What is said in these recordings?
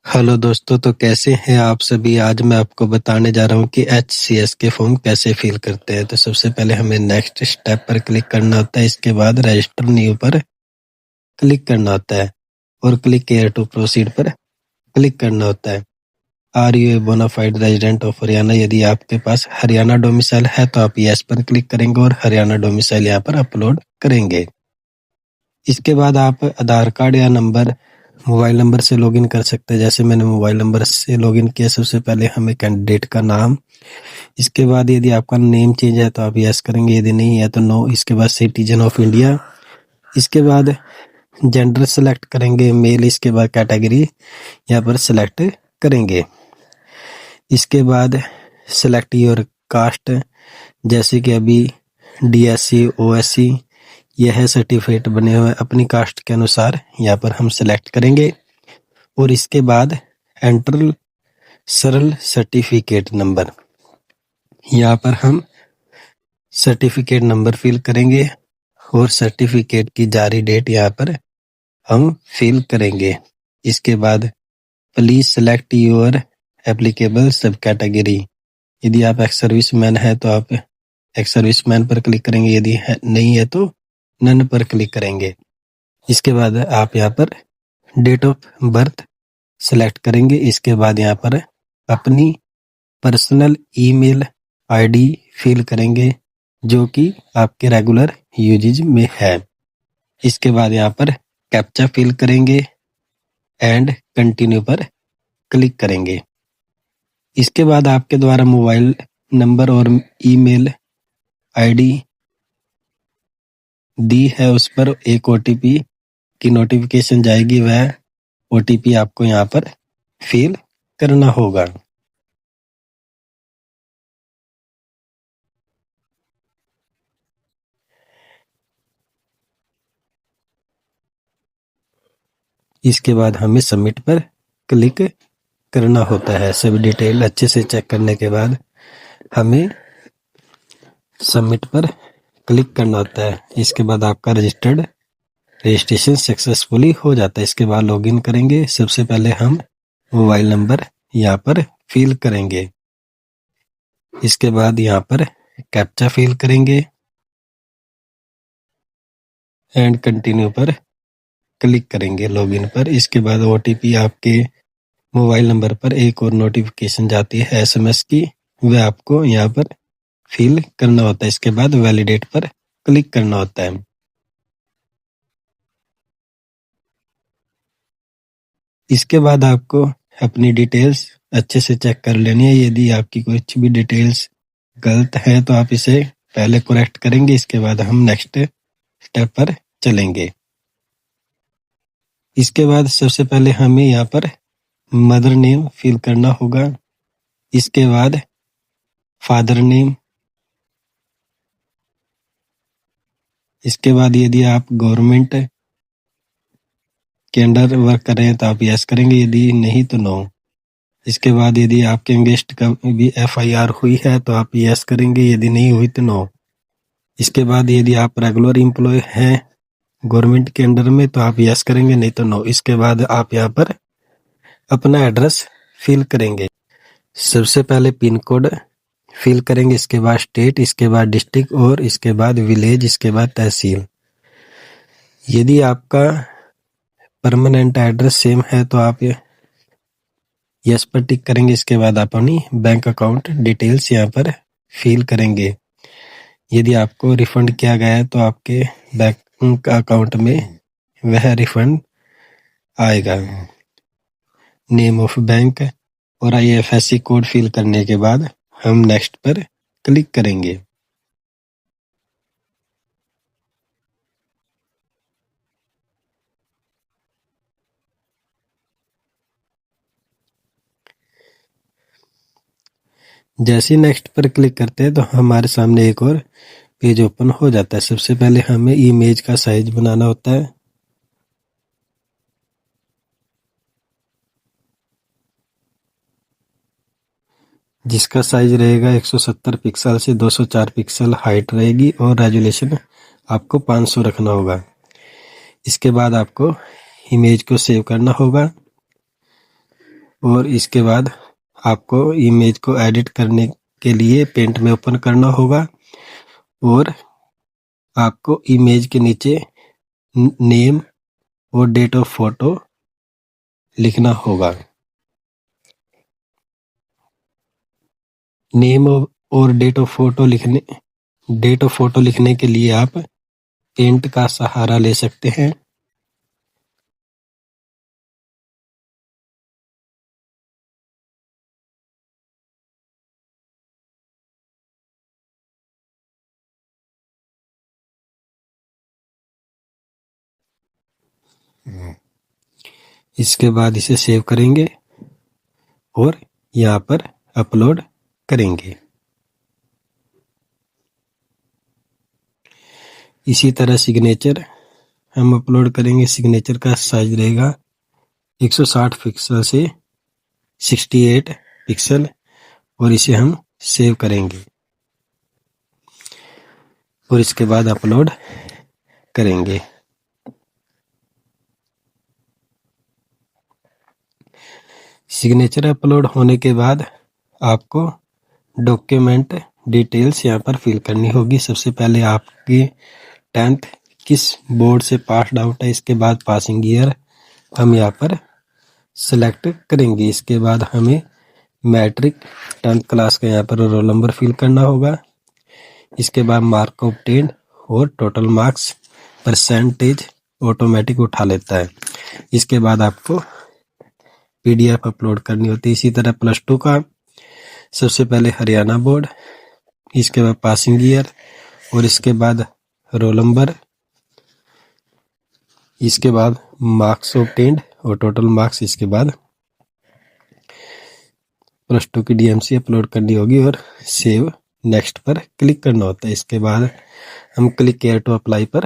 Hello दोस्तों, तो कैसे हैं आप सभी। आज मैं आपको बताने जा रहा हूं कि HCS के फॉर्म कैसे फिल करते हैं। तो सबसे पहले हमें नेक्स्ट स्टेप पर क्लिक करना होता है। इसके बाद रजिस्टर न्यू पर क्लिक करना होता है और क्लिक हियर टू प्रोसीड पर क्लिक करना होता है। Are you a bonafide resident of Haryana, यदि आपके पास हरियाणा डोमिसाइल है तो आप यस पर क्लिक करेंगे और हरियाणा डोमिसाइल यहाँ पर अपलोड करेंगे। इसके बाद आप आधार कार्ड या मोबाइल नंबर से लॉगिन कर सकते हैं। जैसे मैंने मोबाइल नंबर से लॉगिन किया। सबसे पहले हमें कैंडिडेट का नाम, इसके बाद यदि आपका नेम चेंज है तो आप यस करेंगे, यदि नहीं है तो नो। इसके बाद सिटीजन ऑफ इंडिया, इसके बाद जेंडर सेलेक्ट करेंगे मेल, इसके बाद कैटेगरी यहाँ पर सेलेक्ट करेंगे। इसके बाद सेलेक्ट योर कास्ट, जैसे कि अभी DSC OSC यह है सर्टिफिकेट बने हुए अपनी कास्ट के अनुसार यहाँ पर हम सेलेक्ट करेंगे। और इसके बाद एंटर सरल सर्टिफिकेट नंबर, यहाँ पर हम सर्टिफिकेट नंबर फिल करेंगे और सर्टिफिकेट की जारी डेट यहाँ पर हम फिल करेंगे। इसके बाद प्लीज सेलेक्ट योर एप्लीकेबल सब कैटेगरी, यदि आप एक्स सर्विसमैन है तो आप एक्स सर्विसमैन पर क्लिक करेंगे, यदि नहीं है तो नन पर क्लिक करेंगे। इसके बाद आप यहाँ पर डेट ऑफ बर्थ सेलेक्ट करेंगे। इसके बाद यहाँ पर अपनी पर्सनल ईमेल आईडी फिल करेंगे जो कि आपके रेगुलर यूजेज में है। इसके बाद यहाँ पर कैप्चा फिल करेंगे एंड कंटिन्यू पर क्लिक करेंगे। इसके बाद आपके द्वारा मोबाइल नंबर और ईमेल आईडी दी है उस पर एक OTP की नोटिफिकेशन जाएगी, वह OTP आपको यहाँ पर फिल करना होगा। इसके बाद हमें सबमिट पर क्लिक करना होता है। सभी डिटेल अच्छे से चेक करने के बाद हमें सबमिट पर क्लिक करना होता है। इसके बाद आपका रजिस्ट्रेशन सक्सेसफुली हो जाता है। इसके बाद लॉगिन करेंगे। सबसे पहले हम मोबाइल नंबर यहाँ पर फिल करेंगे। इसके बाद यहाँ पर कैप्चा फिल करेंगे एंड कंटिन्यू पर क्लिक करेंगे लॉगिन पर। इसके बाद OTP आपके मोबाइल नंबर पर एक और नोटिफिकेशन जाती है SMS की, वह आपको यहाँ पर फिल करना होता है। इसके बाद वैलिडेट पर क्लिक करना होता है। इसके बाद आपको अपनी डिटेल्स अच्छे से चेक कर लेनी है। यदि आपकी कुछ भी डिटेल्स गलत है तो आप इसे पहले करेक्ट करेंगे। इसके बाद हम नेक्स्ट स्टेप पर चलेंगे। इसके बाद सबसे पहले हमें यहाँ पर मदर नेम फिल करना होगा। इसके बाद फादर नेम। इसके बाद यदि आप गवर्नमेंट के अंडर वर्क कर रहे हैं तो आप यस करेंगे, यदि नहीं तो नो। इसके बाद यदि आपके अगेंस्ट का भी FIR हुई है तो आप यस करेंगे, यदि नहीं हुई तो नो। इसके बाद यदि आप रेगुलर एम्प्लॉय हैं गवर्नमेंट के अंडर में तो आप यस करेंगे, नहीं तो नो। इसके बाद आप यहाँ पर अपना एड्रेस फिल करेंगे। सबसे पहले पिन कोड फिल करेंगे, इसके बाद स्टेट, इसके बाद डिस्ट्रिक्ट और इसके बाद विलेज, इसके बाद तहसील। यदि आपका परमानेंट एड्रेस सेम है तो आप यस पर टिक करेंगे। इसके बाद आप अपनी बैंक अकाउंट डिटेल्स यहाँ पर फिल करेंगे। यदि आपको रिफंड किया गया है तो आपके बैंक अकाउंट में वह रिफंड आएगा। नेम ऑफ बैंक और IFSC कोड फिल करने के बाद हम नेक्स्ट पर क्लिक करेंगे। जैसे ही नेक्स्ट पर क्लिक करते हैं तो हमारे सामने एक और पेज ओपन हो जाता है। सबसे पहले हमें इमेज का साइज बनाना होता है। जिसका साइज रहेगा 170 पिक्सल से 204 पिक्सल हाइट रहेगी और रेजोल्यूशन आपको 500 रखना होगा। इसके बाद आपको इमेज को सेव करना होगा। और इसके बाद आपको इमेज को एडिट करने के लिए पेंट में ओपन करना होगा और आपको इमेज के नीचे नेम और डेट ऑफ फोटो लिखना होगा। नेम और डेट ऑफ फोटो लिखने के लिए आप पेंट का सहारा ले सकते हैं। इसके बाद इसे सेव करेंगे और यहाँ पर अपलोड करेंगे। इसी तरह सिग्नेचर हम अपलोड करेंगे। सिग्नेचर का साइज रहेगा 160 पिक्सल से 68 पिक्सल और इसे हम सेव करेंगे और इसके बाद अपलोड करेंगे। सिग्नेचर अपलोड होने के बाद आपको डॉक्यूमेंट डिटेल्स यहाँ पर फिल करनी होगी। सबसे पहले आपकी 10th किस बोर्ड से पास आउट है, इसके बाद पासिंग ईयर हम यहाँ पर सेलेक्ट करेंगे। इसके बाद हमें मैट्रिक 10th क्लास का यहाँ पर रोल नंबर फिल करना होगा। इसके बाद मार्क ऑब्टेन्ड और टोटल मार्क्स परसेंटेज ऑटोमेटिक उठा लेता है। इसके बाद आपको PDF अपलोड करनी होती है। इसी तरह +2 का सबसे पहले हरियाणा बोर्ड, इसके बाद पासिंग ईयर और इसके बाद रोल नंबर, इसके बाद मार्क्स ऑब्टेन्ड और टोटल मार्क्स, इसके बाद +2 की DMC अपलोड करनी होगी और सेव नेक्स्ट पर क्लिक करना होता है। इसके बाद हम क्लिक हेयर टू अप्लाई पर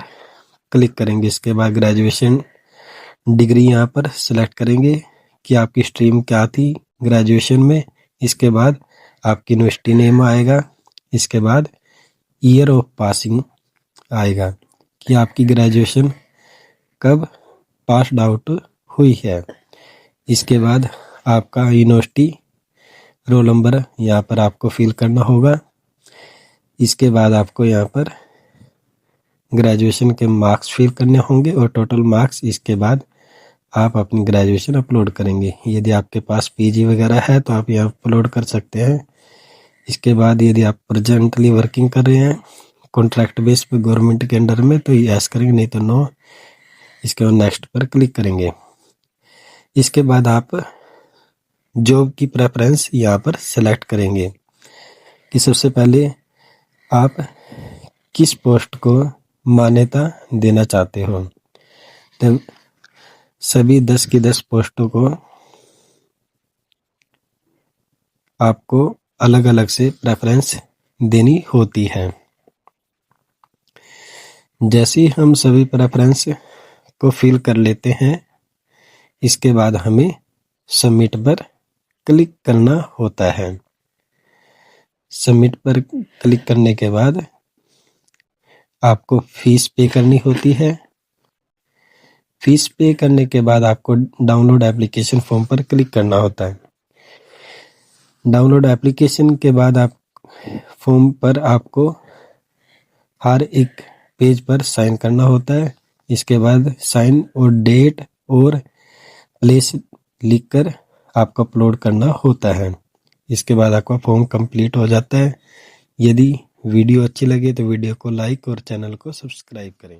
क्लिक करेंगे। इसके बाद ग्रेजुएशन डिग्री यहाँ पर सिलेक्ट करेंगे कि आपकी स्ट्रीम क्या थी ग्रेजुएशन में। इसके बाद आपकी यूनिवर्सिटी नेम आएगा। इसके बाद ईयर ऑफ पासिंग आएगा कि आपकी ग्रेजुएशन कब पास आउट हुई है। इसके बाद आपका यूनिवर्सिटी रोल नंबर यहाँ पर आपको फिल करना होगा। इसके बाद आपको यहाँ पर ग्रेजुएशन के मार्क्स फिल करने होंगे और टोटल मार्क्स। इसके बाद आप अपनी ग्रेजुएशन अपलोड करेंगे। यदि आपके पास PG वगैरह है तो आप यहाँ अपलोड कर सकते हैं। इसके बाद यदि आप प्रेजेंटली वर्किंग कर रहे हैं कॉन्ट्रैक्ट बेस पे गवर्नमेंट के अंडर में तो यस करेंगे, नहीं तो नो। इसके बाद नेक्स्ट पर क्लिक करेंगे। इसके बाद आप जॉब की प्रेफरेंस यहाँ पर सेलेक्ट करेंगे कि सबसे पहले आप किस पोस्ट को मान्यता देना चाहते हो। तो सभी 10 की 10 पोस्टों को आपको अलग अलग से प्रेफरेंस देनी होती है। जैसे ही हम सभी प्रेफरेंस को फिल कर लेते हैं, इसके बाद हमें सबमिट पर क्लिक करना होता है। सबमिट पर क्लिक करने के बाद आपको फीस पे करनी होती है। फीस पे करने के बाद आपको डाउनलोड एप्लीकेशन फॉर्म पर क्लिक करना होता है। डाउनलोड एप्लीकेशन के बाद आप फॉर्म पर आपको हर एक पेज पर साइन करना होता है। इसके बाद साइन और डेट और प्लेस लिखकर आपको अपलोड करना होता है। इसके बाद आपका फॉर्म कंप्लीट हो जाता है। यदि वीडियो अच्छी लगे तो वीडियो को लाइक और चैनल को सब्सक्राइब करें।